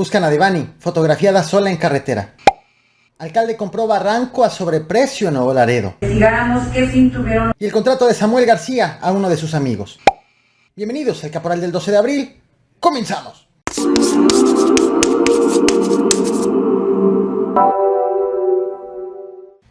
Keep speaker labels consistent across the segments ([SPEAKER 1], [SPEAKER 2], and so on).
[SPEAKER 1] Buscan a Devani, fotografiada sola en carretera. Alcalde compró barranco a sobreprecio en Nuevo Laredo.
[SPEAKER 2] Investigáramos qué fin tuvieron.
[SPEAKER 1] Y el contrato de Samuel García a uno de sus amigos. Bienvenidos al Caporal del 12 de abril. ¡Comenzamos!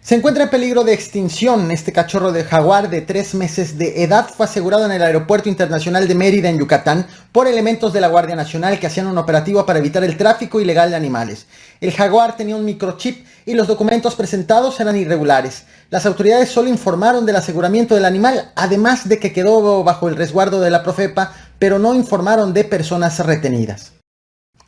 [SPEAKER 1] Se encuentra en peligro de extinción. Este cachorro de jaguar de 3 meses de edad fue asegurado en el Aeropuerto Internacional de Mérida, en Yucatán, por elementos de la Guardia Nacional que hacían un operativo para evitar el tráfico ilegal de animales. El jaguar tenía un microchip y los documentos presentados eran irregulares. Las autoridades solo informaron del aseguramiento del animal, además de que quedó bajo el resguardo de la Profepa, pero no informaron de personas retenidas.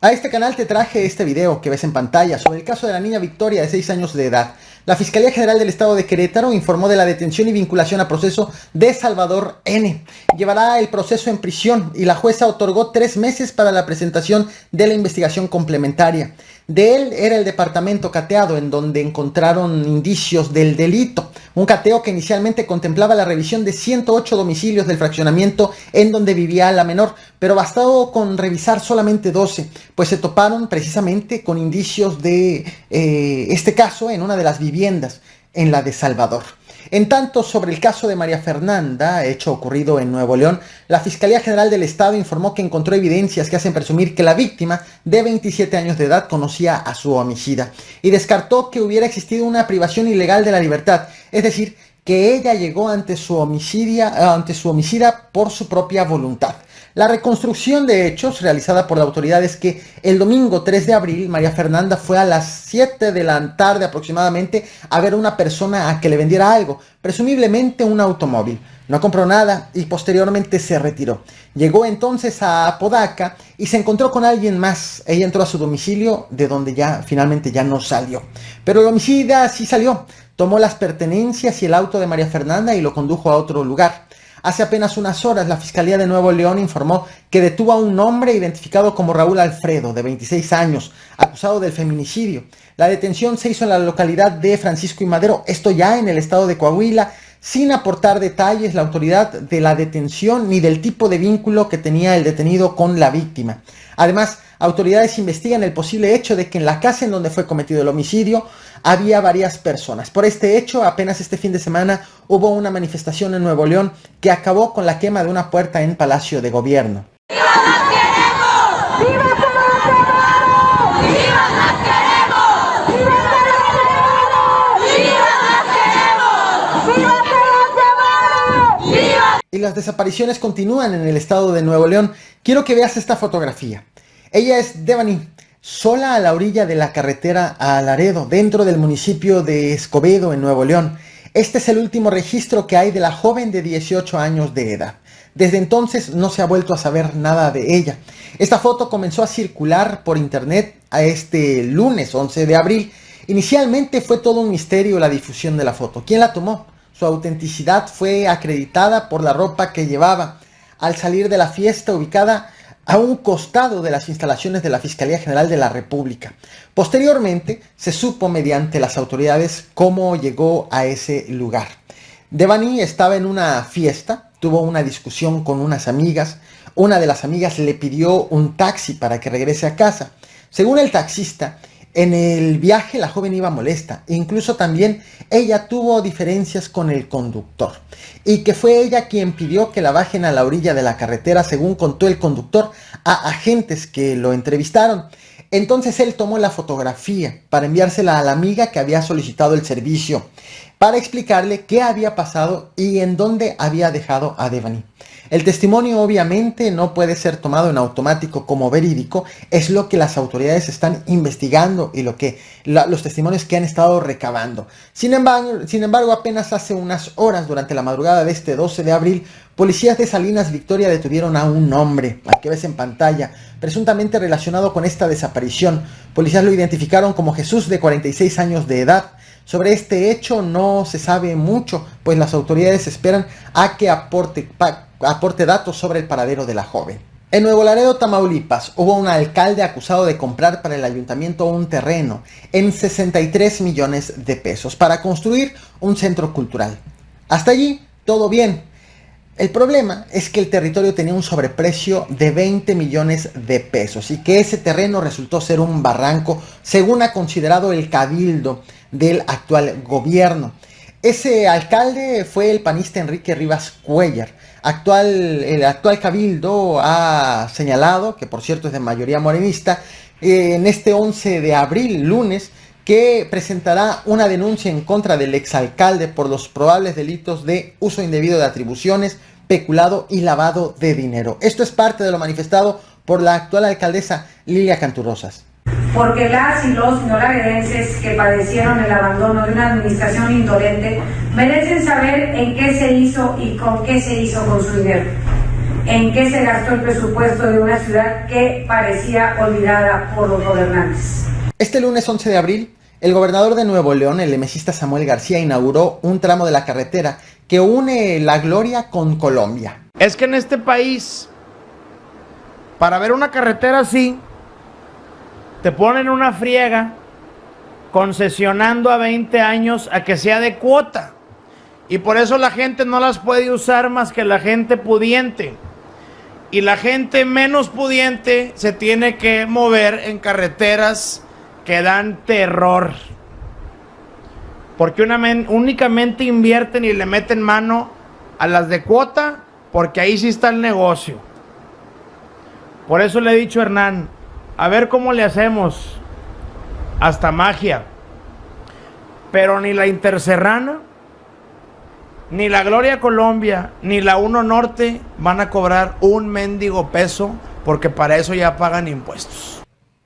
[SPEAKER 1] A este canal te traje este video que ves en pantalla sobre el caso de la niña Victoria de 6 años de edad. La Fiscalía General del Estado de Querétaro informó de la detención y vinculación a proceso de Salvador N. Llevará el proceso en prisión y la jueza otorgó 3 meses para la presentación de la investigación complementaria. De él era el departamento cateado en donde encontraron indicios del delito. Un cateo que inicialmente contemplaba la revisión de 108 domicilios del fraccionamiento en donde vivía la menor, pero bastó con revisar solamente 12, pues se toparon precisamente con indicios de este caso en una de las viviendas, en la de Salvador. En tanto, sobre el caso de María Fernanda, hecho ocurrido en Nuevo León, la Fiscalía General del Estado informó que encontró evidencias que hacen presumir que la víctima, de 27 años de edad, conocía a su homicida y descartó que hubiera existido una privación ilegal de la libertad, es decir, que ella llegó ante su homicida por su propia voluntad. La reconstrucción de hechos realizada por la autoridad es que el domingo 3 de abril María Fernanda fue a las 7 de la tarde aproximadamente a ver a una persona a que le vendiera algo, presumiblemente un automóvil. No compró nada y posteriormente se retiró. Llegó entonces a Apodaca y se encontró con alguien más. Ella entró a su domicilio, de donde finalmente ya no salió. Pero el homicida sí salió. Tomó las pertenencias y el auto de María Fernanda y lo condujo a otro lugar. Hace apenas unas horas, la Fiscalía de Nuevo León informó que detuvo a un hombre identificado como Raúl Alfredo, de 26 años, acusado del feminicidio. La detención se hizo en la localidad de Francisco y Madero, esto ya en el estado de Coahuila, sin aportar detalles la autoridad de la detención ni del tipo de vínculo que tenía el detenido con la víctima. Además, autoridades investigan el posible hecho de que en la casa en donde fue cometido el homicidio había varias personas. Por este hecho, apenas este fin de semana hubo una manifestación en Nuevo León que acabó con la quema de una puerta en Palacio de Gobierno.
[SPEAKER 3] ¡Viva las queremos! ¡Viva las queremos! ¡Viva las queremos! ¡Viva las queremos! ¡Viva las queremos! ¡Viva!
[SPEAKER 1] Y las desapariciones continúan en el estado de Nuevo León. Quiero que veas esta fotografía. Ella es Devani, sola a la orilla de la carretera a Laredo, dentro del municipio de Escobedo, en Nuevo León. Este es el último registro que hay de la joven de 18 años de edad. Desde entonces no se ha vuelto a saber nada de ella. Esta foto comenzó a circular por internet a este lunes 11 de abril. Inicialmente fue todo un misterio la difusión de la foto. ¿Quién la tomó? Su autenticidad fue acreditada por la ropa que llevaba al salir de la fiesta ubicada a un costado de las instalaciones de la Fiscalía General de la República. Posteriormente se supo mediante las autoridades cómo llegó a ese lugar. Devani estaba en una fiesta, tuvo una discusión con unas amigas. Una de las amigas le pidió un taxi para que regrese a casa. Según el taxista, en el viaje la joven iba molesta e incluso también ella tuvo diferencias con el conductor y que fue ella quien pidió que la bajen a la orilla de la carretera, según contó el conductor a agentes que lo entrevistaron. Entonces él tomó la fotografía para enviársela a la amiga que había solicitado el servicio, para explicarle qué había pasado y en dónde había dejado a Devani. El testimonio obviamente no puede ser tomado en automático como verídico, es lo que las autoridades están investigando y los testimonios que han estado recabando. Sin embargo, apenas hace unas horas, durante la madrugada de este 12 de abril, policías de Salinas Victoria detuvieron a un hombre, al que ves en pantalla, presuntamente relacionado con esta desaparición. Policías lo identificaron como Jesús, de 46 años de edad. Sobre este hecho no se sabe mucho, pues las autoridades esperan a que aporte datos sobre el paradero de la joven. En Nuevo Laredo, Tamaulipas, hubo un alcalde acusado de comprar para el ayuntamiento un terreno en 63 millones de pesos para construir un centro cultural. Hasta allí, todo bien. El problema es que el territorio tenía un sobreprecio de 20 millones de pesos y que ese terreno resultó ser un barranco, según ha considerado el cabildo del actual gobierno. Ese alcalde fue el panista Enrique Rivas Cuéllar. El actual cabildo ha señalado, que por cierto es de mayoría morenista, en este 11 de abril, lunes, que presentará una denuncia en contra del exalcalde por los probables delitos de uso indebido de atribuciones, peculado y lavado de dinero. Esto es parte de lo manifestado por la actual alcaldesa Lilia Canturrosas.
[SPEAKER 2] Porque las y los noravedenses que padecieron el abandono de una administración indolente merecen saber en qué se hizo y con qué se hizo con su dinero. En qué se gastó el presupuesto de una ciudad que parecía olvidada por los gobernantes.
[SPEAKER 1] Este lunes 11 de abril, el gobernador de Nuevo León, el emesista Samuel García, inauguró un tramo de la carretera que une La Gloria con Colombia.
[SPEAKER 4] Es que en este país, para ver una carretera así, te ponen una friega concesionando a 20 años a que sea de cuota. Y por eso la gente no las puede usar más que la gente pudiente. Y la gente menos pudiente se tiene que mover en carreteras que dan terror. Porque únicamente invierten y le meten mano a las de cuota, porque ahí sí está el negocio. Por eso le he dicho a Hernán, a ver cómo le hacemos, hasta magia. Pero ni la Interserrana, ni la Gloria Colombia, ni la 1 Norte van a cobrar un mendigo peso, porque para eso ya pagan impuestos.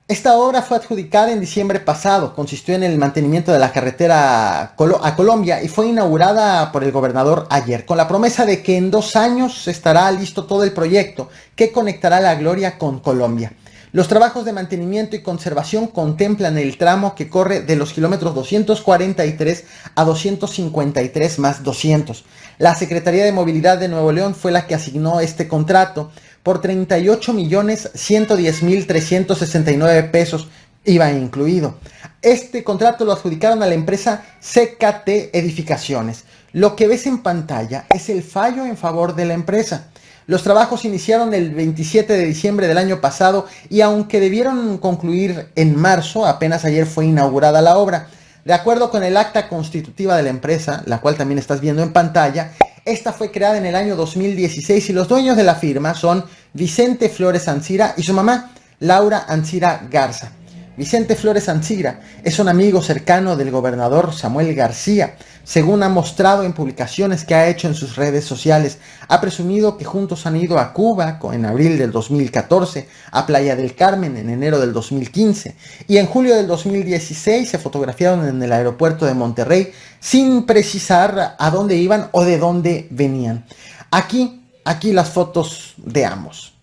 [SPEAKER 1] Esta obra fue adjudicada en diciembre pasado, consistió en el mantenimiento de la carretera a Colombia y fue inaugurada por el gobernador ayer, con la promesa de que en 2 años estará listo todo el proyecto que conectará La Gloria con Colombia. Los trabajos de mantenimiento y conservación contemplan el tramo que corre de los kilómetros 243 a 253 más 200. La Secretaría de Movilidad de Nuevo León fue la que asignó este contrato por 38.110.369 pesos, IVA incluido. Este contrato lo adjudicaron a la empresa CKT Edificaciones. Lo que ves en pantalla es el fallo en favor de la empresa. Los trabajos iniciaron el 27 de diciembre del año pasado y aunque debieron concluir en marzo, apenas ayer fue inaugurada la obra. De acuerdo con el acta constitutiva de la empresa, la cual también estás viendo en pantalla, esta fue creada en el año 2016 y los dueños de la firma son Vicente Flores Ancira y su mamá, Laura Ancira Garza. Vicente Flores Ancira es un amigo cercano del gobernador Samuel García. Según ha mostrado en publicaciones que ha hecho en sus redes sociales, ha presumido que juntos han ido a Cuba en abril del 2014, a Playa del Carmen en enero del 2015 y en julio del 2016 se fotografiaron en el aeropuerto de Monterrey sin precisar a dónde iban o de dónde venían. Aquí las fotos de ambos.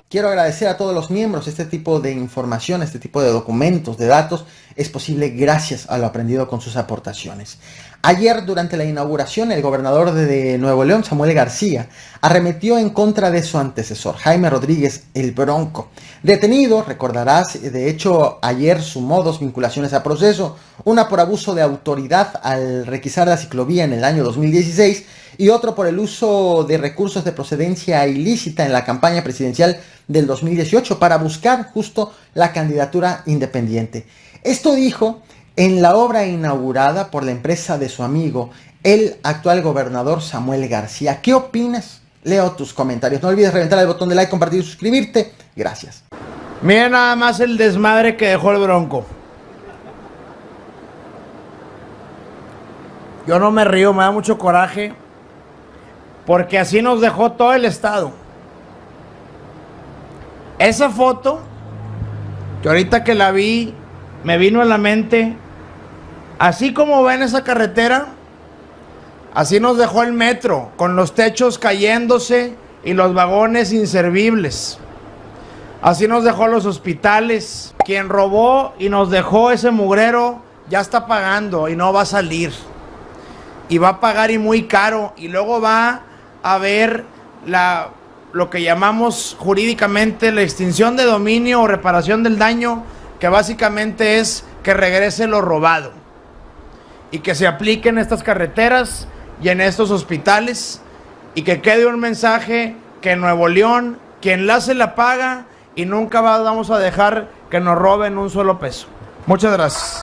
[SPEAKER 1] Quiero agradecer a todos los miembros. Este tipo de información, este tipo de documentos, de datos, es posible gracias a lo aprendido con sus aportaciones. Ayer, durante la inauguración, el gobernador de Nuevo León, Samuel García, arremetió en contra de su antecesor, Jaime Rodríguez, el Bronco. Detenido, recordarás, de hecho, ayer sumó 2 vinculaciones a proceso, una por abuso de autoridad al requisar la ciclovía en el año 2016 y otro por el uso de recursos de procedencia ilícita en la campaña presidencial del 2018 para buscar justo la candidatura independiente. Esto dijo en la obra inaugurada por la empresa de su amigo, el actual gobernador Samuel García. ¿Qué opinas? Leo tus comentarios. No olvides reventar el botón de like, compartir y suscribirte. Gracias.
[SPEAKER 4] Mira nada más el desmadre que dejó el Bronco. Yo no me río, me da mucho coraje, porque así nos dejó todo el estado. Esa foto, que ahorita que la vi, me vino a la mente, así como ven esa carretera, así nos dejó el metro, con los techos cayéndose y los vagones inservibles. Así nos dejó los hospitales. Quien robó y nos dejó ese mugrero ya está pagando y no va a salir. Y va a pagar y muy caro. Y luego va a haber lo que llamamos jurídicamente la extinción de dominio o reparación del daño, que básicamente es que regrese lo robado. Y que se aplique en estas carreteras y en estos hospitales. Y que quede un mensaje que en Nuevo León, quien la hace la paga y nunca vamos a dejar que nos roben un solo peso. Muchas gracias.